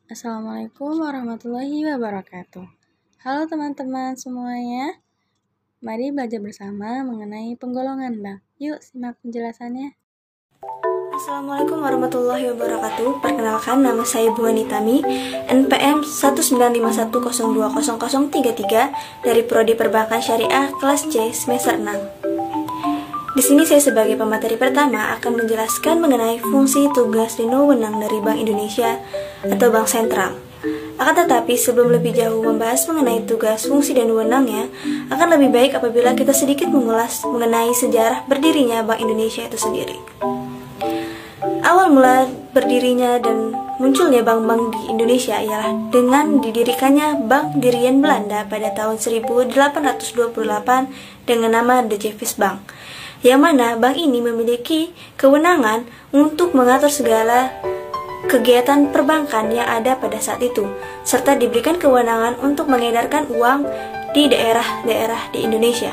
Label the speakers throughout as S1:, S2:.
S1: Assalamualaikum warahmatullahi wabarakatuh. Halo teman-teman semuanya, mari belajar bersama mengenai penggolongan bank. Yuk simak penjelasannya.
S2: Assalamualaikum warahmatullahi wabarakatuh. Perkenalkan, nama saya Bu Anitami, NPM 19510200033 dari Prodi Perbankan Syariah kelas C semester 6. Di sini saya sebagai pemateri pertama akan menjelaskan mengenai fungsi, tugas, dan wewenang dari Bank Indonesia atau Bank Sentral. Akan tetapi sebelum lebih jauh membahas mengenai tugas, fungsi, dan wewenangnya, akan lebih baik apabila kita sedikit mengulas mengenai sejarah berdirinya Bank Indonesia itu sendiri. Awal mula berdirinya dan munculnya bank-bank di Indonesia ialah dengan didirikannya Bank Dirijen Belanda pada tahun 1828 dengan nama De Gevis Bank, yang mana bank ini memiliki kewenangan untuk mengatur segala kegiatan perbankan yang ada pada saat itu, serta diberikan kewenangan untuk mengedarkan uang di daerah-daerah di Indonesia.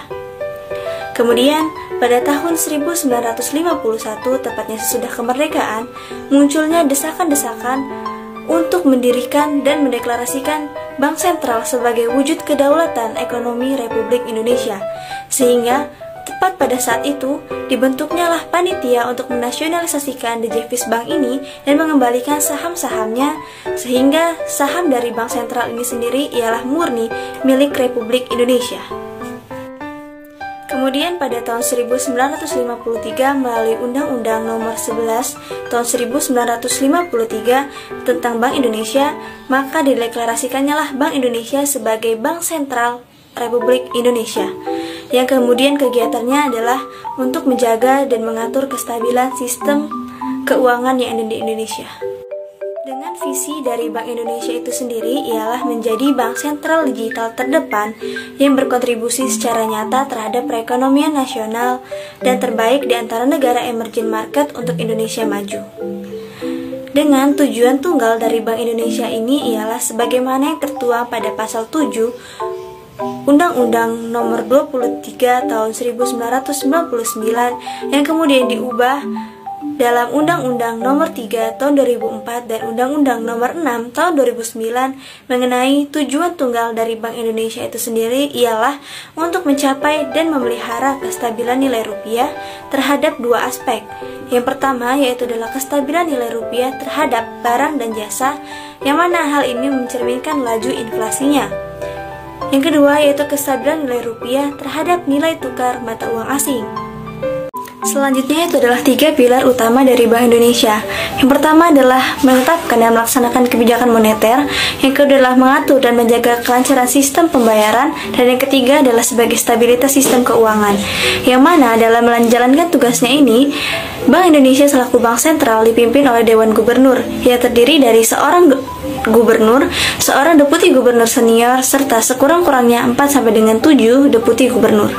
S2: Kemudian, pada tahun 1951, tepatnya sesudah kemerdekaan, munculnya desakan-desakan untuk mendirikan dan mendeklarasikan Bank Sentral sebagai wujud kedaulatan ekonomi Republik Indonesia, sehingga tepat pada saat itu, dibentuknya lah panitia untuk menasionalisasikan De Gevis Bank ini dan mengembalikan saham-sahamnya, sehingga saham dari Bank Sentral ini sendiri ialah murni milik Republik Indonesia. Kemudian pada tahun 1953 melalui Undang-Undang Nomor 11 tahun 1953 tentang Bank Indonesia, maka dideklarasikannya lah Bank Indonesia sebagai Bank Sentral Republik Indonesia, yang kemudian kegiatannya adalah untuk menjaga dan mengatur kestabilan sistem keuangan yang ada di Indonesia. Dengan visi dari Bank Indonesia itu sendiri ialah menjadi bank sentral digital terdepan yang berkontribusi secara nyata terhadap perekonomian nasional dan terbaik di antara negara emerging market untuk Indonesia maju. Dengan tujuan tunggal dari Bank Indonesia ini ialah sebagaimana yang tertuang pada pasal 7 Undang-Undang Nomor 23 Tahun 1999 yang kemudian diubah dalam Undang-Undang Nomor 3 Tahun 2004 dan Undang-Undang Nomor 6 Tahun 2009 mengenai tujuan tunggal dari Bank Indonesia itu sendiri ialah untuk mencapai dan memelihara kestabilan nilai rupiah terhadap dua aspek. Yang pertama yaitu adalah kestabilan nilai rupiah terhadap barang dan jasa, yang mana hal ini mencerminkan laju inflasinya. Yang kedua yaitu kestabilan nilai rupiah terhadap nilai tukar mata uang asing. Selanjutnya itu adalah 3 pilar utama dari Bank Indonesia. Yang pertama adalah menetapkan dan melaksanakan kebijakan moneter. Yang kedua adalah mengatur dan menjaga kelancaran sistem pembayaran. Dan yang ketiga adalah sebagai stabilitas sistem keuangan. Yang mana dalam menjalankan tugasnya ini, Bank Indonesia selaku Bank Sentral dipimpin oleh Dewan Gubernur yang terdiri dari seorang gubernur, seorang deputi gubernur senior, serta sekurang-kurangnya 4 sampai dengan 7 deputi gubernur.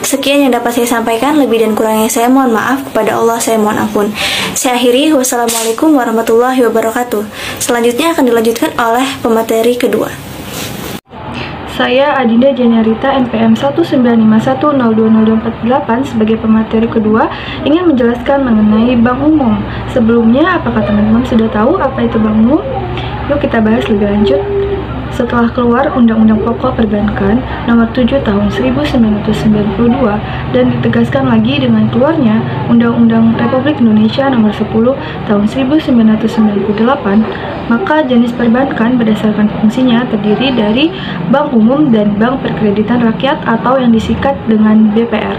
S2: Sekian yang dapat saya sampaikan, lebih dan kurangnya saya mohon maaf, kepada Allah saya mohon ampun. Saya akhiri, wassalamualaikum warahmatullahi wabarakatuh. Selanjutnya akan dilanjutkan oleh pemateri kedua.
S3: Saya Adinda Janarita, NPM 195102048 sebagai pemateri kedua ingin menjelaskan mengenai Bank Umum. Sebelumnya, apakah teman-teman sudah tahu apa itu Bank Umum? Yuk kita bahas lebih lanjut. Setelah keluar Undang-Undang Pokok Perbankan Nomor 7 Tahun 1992 dan ditegaskan lagi dengan keluarnya Undang-Undang Republik Indonesia Nomor 10 Tahun 1998, maka jenis perbankan berdasarkan fungsinya terdiri dari Bank Umum dan Bank Perkreditan Rakyat atau yang disingkat dengan BPR,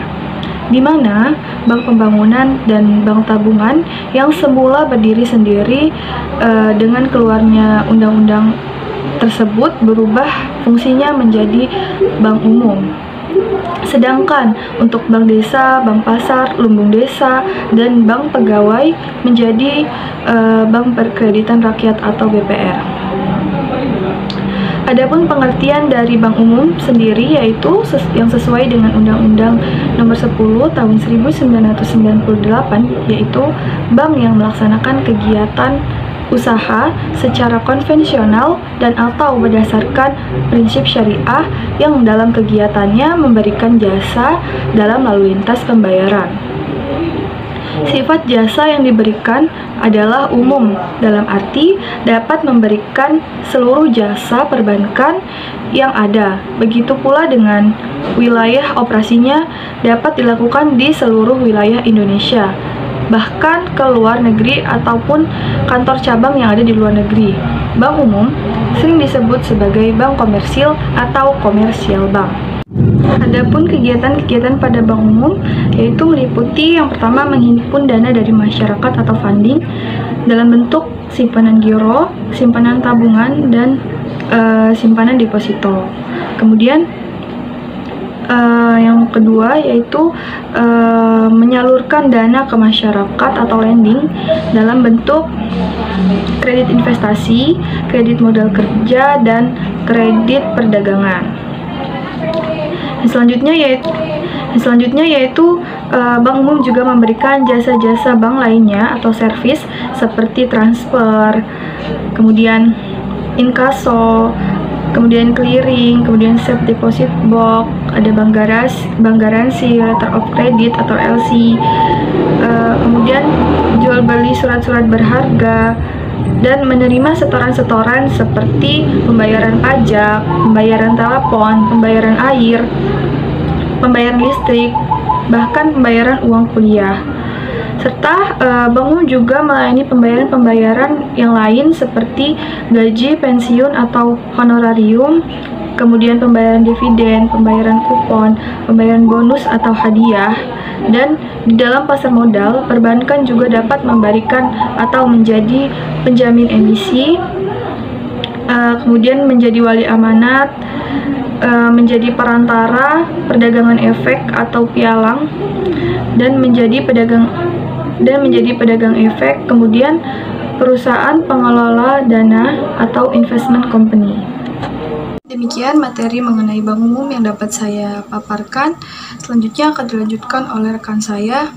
S3: di mana Bank Pembangunan dan Bank Tabungan yang semula berdiri sendiri dengan keluarnya undang-undang tersebut berubah fungsinya menjadi bank umum. Sedangkan untuk bank desa, bank pasar, lumbung desa, dan bank pegawai menjadi bank perkreditan rakyat atau BPR. Adapun pengertian dari bank umum sendiri yaitu yang sesuai dengan Undang-Undang Nomor 10 Tahun 1998, yaitu bank yang melaksanakan kegiatan usaha secara konvensional dan atau berdasarkan prinsip syariah yang dalam kegiatannya memberikan jasa dalam lalu lintas pembayaran. Sifat jasa yang diberikan adalah umum, dalam arti dapat memberikan seluruh jasa perbankan yang ada. Begitu pula dengan wilayah operasinya dapat dilakukan di seluruh wilayah Indonesia, bahkan ke luar negeri ataupun kantor cabang yang ada di luar negeri. Bank umum sering disebut sebagai bank komersil atau komersial bank. Adapun kegiatan-kegiatan pada bank umum yaitu meliputi yang pertama menghimpun dana dari masyarakat atau funding dalam bentuk simpanan giro, simpanan tabungan, dan simpanan deposito. Kemudian yang kedua yaitu menyalurkan dana ke masyarakat atau lending dalam bentuk kredit investasi, kredit modal kerja, dan kredit perdagangan. Selanjutnya yaitu bank umum juga memberikan jasa-jasa bank lainnya atau servis seperti transfer, kemudian inkaso, kemudian clearing, kemudian safe deposit box, ada bank garansi, letter of credit atau LC, kemudian jual beli surat-surat berharga, dan menerima setoran-setoran seperti pembayaran pajak, pembayaran telepon, pembayaran air, pembayaran listrik, bahkan pembayaran uang kuliah. Serta bank umum juga melayani pembayaran-pembayaran yang lain seperti gaji, pensiun atau honorarium, kemudian pembayaran dividen, pembayaran kupon, pembayaran bonus atau hadiah. Dan di dalam pasar modal, perbankan juga dapat memberikan atau menjadi penjamin emisi, kemudian menjadi wali amanat, menjadi perantara perdagangan efek atau pialang, dan menjadi pedagang efek, kemudian perusahaan pengelola dana atau investment company. Demikian materi mengenai bank umum yang dapat saya paparkan. Selanjutnya akan dilanjutkan oleh rekan saya.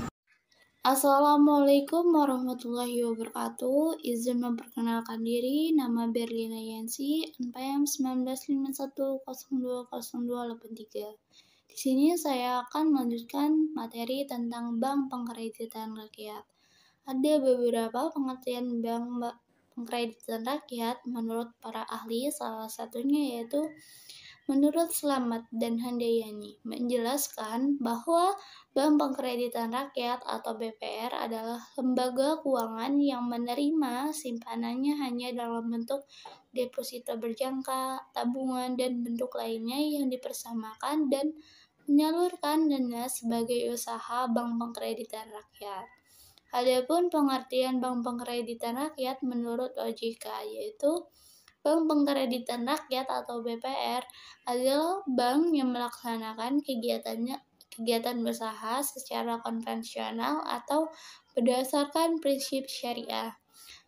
S4: Assalamualaikum warahmatullahi wabarakatuh. Izin memperkenalkan diri, nama Berlina Yansi, NPM 1951020283. Di sini saya akan melanjutkan materi tentang bank pengkreditan rakyat. Ada beberapa pengertian bank pengkreditan rakyat menurut para ahli, salah satunya yaitu menurut Slamet dan Handayani menjelaskan bahwa Bank Pengkreditan Rakyat atau BPR adalah lembaga keuangan yang menerima simpanannya hanya dalam bentuk deposito berjangka, tabungan, dan bentuk lainnya yang dipersamakan dan menyalurkan dana sebagai usaha Bank Pengkreditan Rakyat. Adapun pengertian Bank Pengkreditan Rakyat menurut OJK yaitu Bank Pengkreditan Rakyat atau BPR adalah bank yang melaksanakan kegiatan usaha secara konvensional atau berdasarkan prinsip syariah.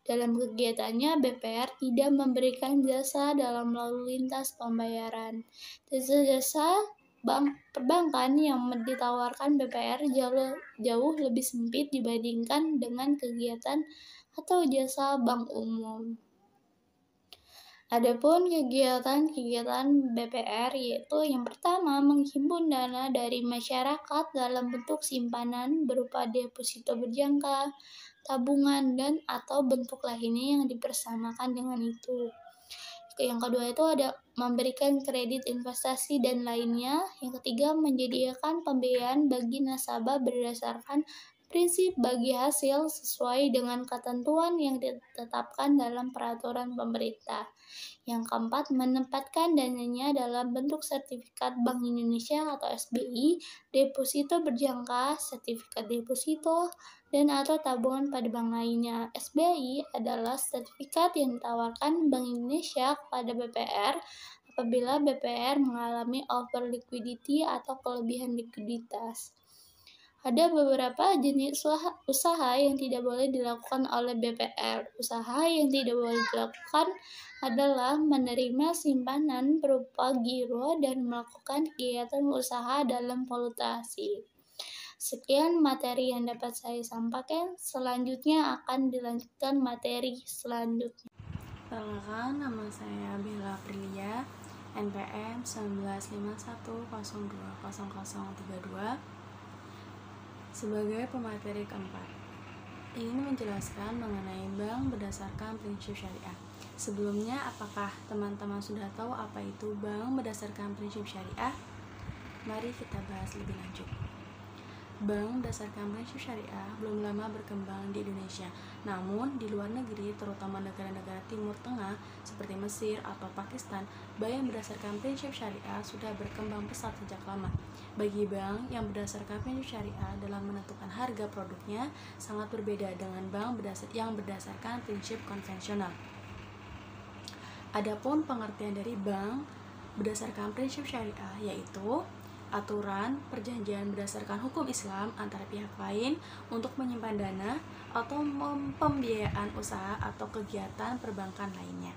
S4: Dalam kegiatannya, BPR tidak memberikan jasa dalam lalu lintas pembayaran. Jasa-jasa bank perbankan yang ditawarkan BPR jauh lebih sempit dibandingkan dengan kegiatan atau jasa bank umum. Adapun kegiatan BPR yaitu yang pertama menghimpun dana dari masyarakat dalam bentuk simpanan berupa deposito berjangka, tabungan, dan atau bentuk lainnya yang dipersamakan dengan itu. Yang kedua itu ada memberikan kredit investasi dan lainnya. Yang ketiga menyediakan pembiayaan bagi nasabah berdasarkan prinsip bagi hasil sesuai dengan ketentuan yang ditetapkan dalam peraturan pemerintah. Yang keempat, menempatkan dananya dalam bentuk sertifikat Bank Indonesia atau SBI, deposito berjangka, sertifikat deposito, dan atau tabungan pada bank lainnya. SBI adalah sertifikat yang ditawarkan Bank Indonesia kepada BPR apabila BPR mengalami over liquidity atau kelebihan likuiditas. Ada beberapa jenis usaha yang tidak boleh dilakukan oleh BPR. Usaha yang tidak boleh dilakukan adalah menerima simpanan berupa giro dan melakukan kegiatan usaha dalam valuasi. Sekian materi yang dapat saya sampaikan. Selanjutnya akan dilanjutkan materi selanjutnya.
S1: Perkenalkan, nama saya Bella Prilia, NPM 1951020032. Sebagai pemateri keempat, ingin menjelaskan mengenai bank berdasarkan prinsip syariah. Sebelumnya, apakah teman-teman sudah tahu apa itu bank berdasarkan prinsip syariah? Mari kita bahas lebih lanjut. Bank berdasarkan prinsip syariah belum lama berkembang di Indonesia. Namun, di luar negeri, terutama negara-negara Timur Tengah seperti Mesir atau Pakistan, bank yang berdasarkan prinsip syariah sudah berkembang pesat sejak lama. Bagi bank yang berdasarkan prinsip syariah dalam menentukan harga produknya sangat berbeda dengan bank yang berdasarkan prinsip konvensional. Adapun pengertian dari bank berdasarkan prinsip syariah yaitu aturan perjanjian berdasarkan hukum Islam antara pihak lain untuk menyimpan dana atau pembiayaan usaha atau kegiatan perbankan lainnya.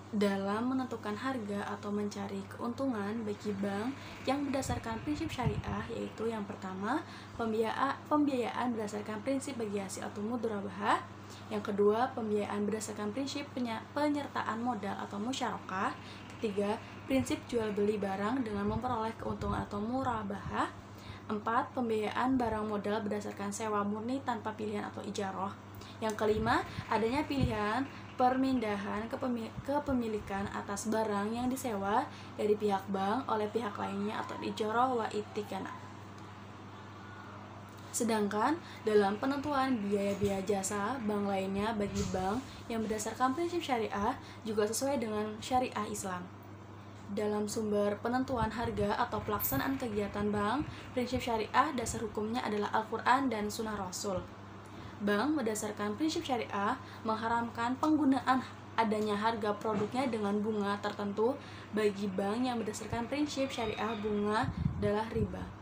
S1: Dalam menentukan harga atau mencari keuntungan bagi bank yang berdasarkan prinsip syariah yaitu yang pertama, pembiayaan berdasarkan prinsip bagi hasil atau mudharabah. Yang kedua, pembiayaan berdasarkan prinsip penyertaan modal atau musyarakah. Ketiga, prinsip jual beli barang dengan memperoleh keuntungan atau murabahah. 4. Pembiayaan barang modal berdasarkan sewa murni tanpa pilihan atau ijarah. Yang kelima, adanya pilihan permindahan kepemilikan atas barang yang disewa dari pihak bank oleh pihak lainnya atau ijarah wa itikana. Sedangkan dalam penentuan biaya-biaya jasa bank lainnya bagi bank yang berdasarkan prinsip syariah juga sesuai dengan syariah Islam. Dalam sumber penentuan harga atau pelaksanaan kegiatan bank, prinsip syariah dasar hukumnya adalah Al-Quran dan Sunnah Rasul. Bank berdasarkan prinsip syariah mengharamkan penggunaan adanya harga produknya dengan bunga tertentu. Bagi bank yang berdasarkan prinsip syariah, bunga adalah riba.